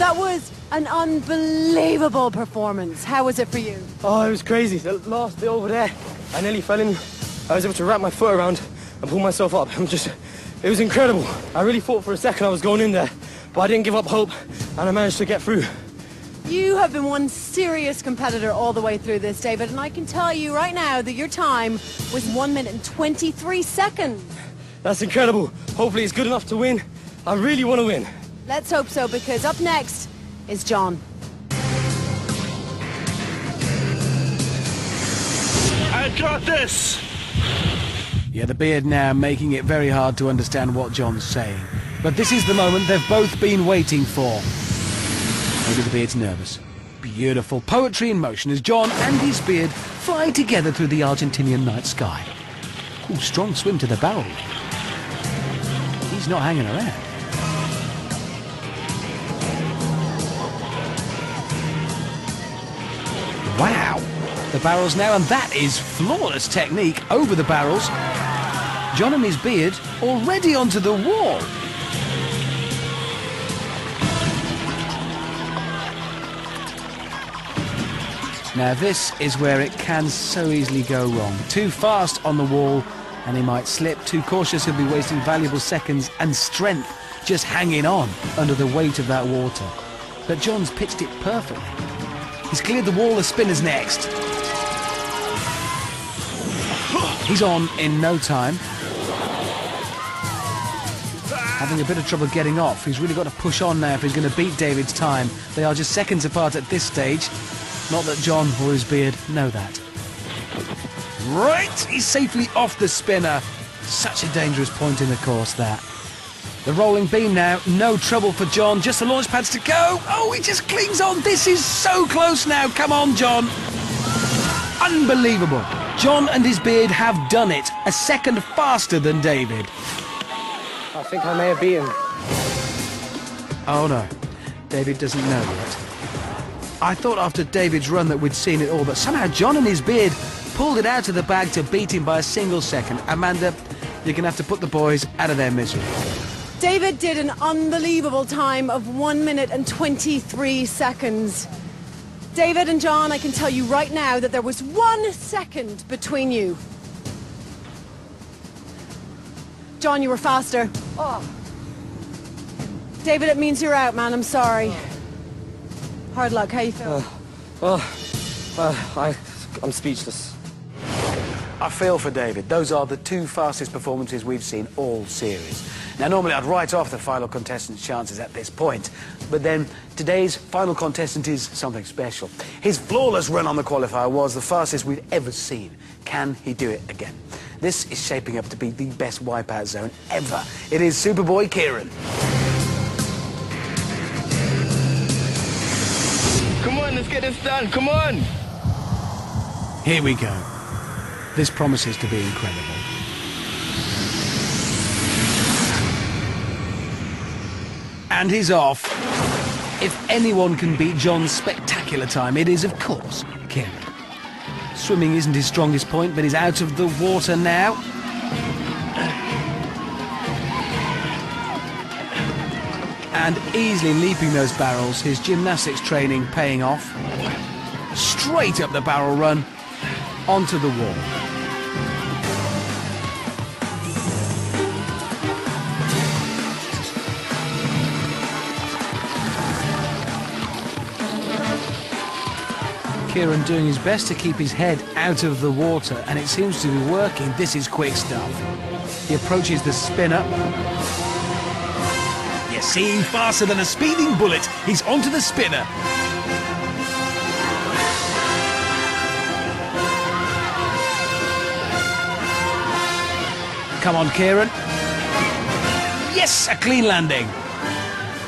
that was an unbelievable performance. How was it for you? Oh, it was crazy. The last bit over there, I nearly fell in. I was able to wrap my foot around and pull myself up. It was incredible. I really thought for a second I was going in there, but I didn't give up hope, and I managed to get through. You have been one serious competitor all the way through this, David, and I can tell you right now that your time was 1 minute and 23 seconds. That's incredible. Hopefully it's good enough to win. I really want to win. Let's hope so, because up next is John. I got this! Yeah, the beard now making it very hard to understand what John's saying. But this is the moment they've both been waiting for. Maybe the beard's nervous. Beautiful poetry in motion as John and his beard fly together through the Argentinian night sky. Ooh, strong swim to the barrel. He's not hanging around. Wow! The barrels now, and that is flawless technique over the barrels. John and his beard already onto the wall. Now this is where it can so easily go wrong. Too fast on the wall and he might slip. Too cautious, he'll be wasting valuable seconds and strength just hanging on under the weight of that water. But John's pitched it perfectly. He's cleared the wall, the spinner's next. He's on in no time. Having a bit of trouble getting off. He's really got to push on now if he's going to beat David's time. They are just seconds apart at this stage. Not that John or his beard know that. Right, he's safely off the spinner. Such a dangerous point in the course, that. The rolling beam now, no trouble for John. Just the launch pads to go. Oh, he just clings on. This is so close now. Come on, John. Unbelievable. John and his beard have done it. A second faster than David. I think I may have beaten. Oh no, David doesn't know yet. I thought after David's run that we'd seen it all, but somehow John and his beard pulled it out of the bag to beat him by a single second. Amanda, you're going to have to put the boys out of their misery. David did an unbelievable time of 1 minute and 23 seconds. David and John, I can tell you right now that there was 1 second between you. John, you were faster. Oh. David, it means you're out, man. I'm sorry. Hard luck. How you feel? I'm speechless. I feel for David. Those are the two fastest performances we've seen all series. Now, normally I'd write off the final contestant's chances at this point, but then today's final contestant is something special. His flawless run on the qualifier was the fastest we've ever seen. Can he do it again? This is shaping up to be the best wipeout zone ever. It is Superboy Kieran. Come on, let's get this done, come on! Here we go. This promises to be incredible. And he's off. If anyone can beat John's spectacular time, it is, of course, Kieran. Swimming isn't his strongest point, but he's out of the water now. And easily leaping those barrels, his gymnastics training paying off. Straight up the barrel run, onto the wall. Kieran doing his best to keep his head out of the water, and it seems to be working. This is quick stuff. He approaches the spinner. You see, faster than a speeding bullet. He's onto the spinner. Come on, Kieran. Yes, a clean landing.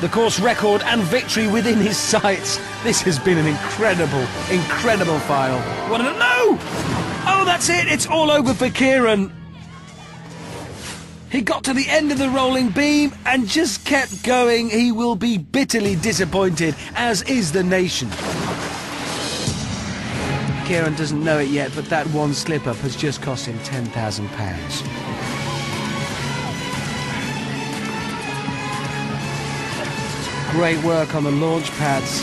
The course record and victory within his sights. This has been an incredible, incredible final. What a no! Oh, that's it. It's all over for Kieran. He got to the end of the rolling beam and just kept going. He will be bitterly disappointed, as is the nation. Kieran doesn't know it yet, but that one slip-up has just cost him £10,000. great work on the launch pads.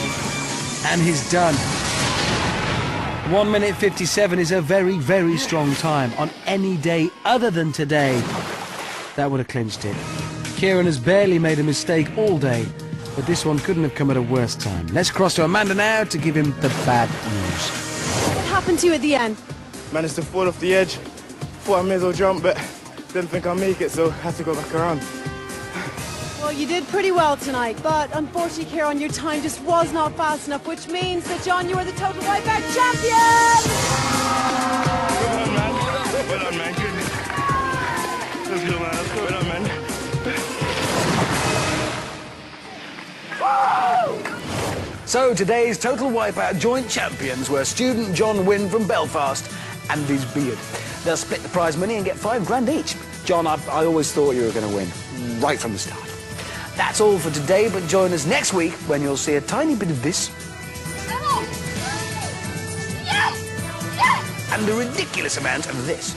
And he's done. 1 minute 57 is a very, very strong time. On any day other than today, that would have clinched it. Kieran has barely made a mistake all day, but this one couldn't have come at a worse time. Let's cross to Amanda now to give him the bad news. What happened to you at the end? Managed to fall off the edge. Thought I may as well jump, but didn't think I'd make it, so had to go back around. Well, you did pretty well tonight, but unfortunately, Kieran, your time just was not fast enough, which means that, John, you are the Total Wipeout champion! Well done, man. Good. Let's go, man. Let's go. Well done, man. So today's Total Wipeout joint champions were student John Wynne from Belfast and his beard. They'll split the prize money and get £5 each. John, I always thought you were going to win, right from the start. That's all for today, but join us next week when you'll see a tiny bit of this. And a ridiculous amount of this.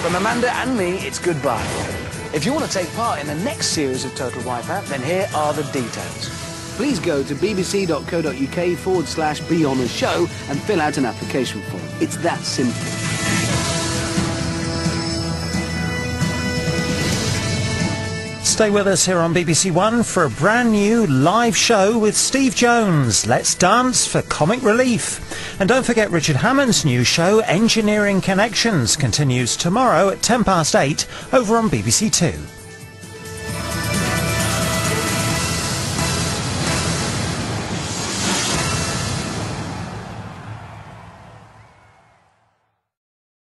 From Amanda and me, it's goodbye. If you want to take part in the next series of Total Wipeout, then here are the details. Please go to bbc.co.uk/behonorshow and fill out an application form. It's that simple. Stay with us here on BBC One for a brand new live show with Steve Jones. Let's Dance for Comic Relief. And don't forget Richard Hammond's new show, Engineering Connections, continues tomorrow at 8:10 over on BBC Two.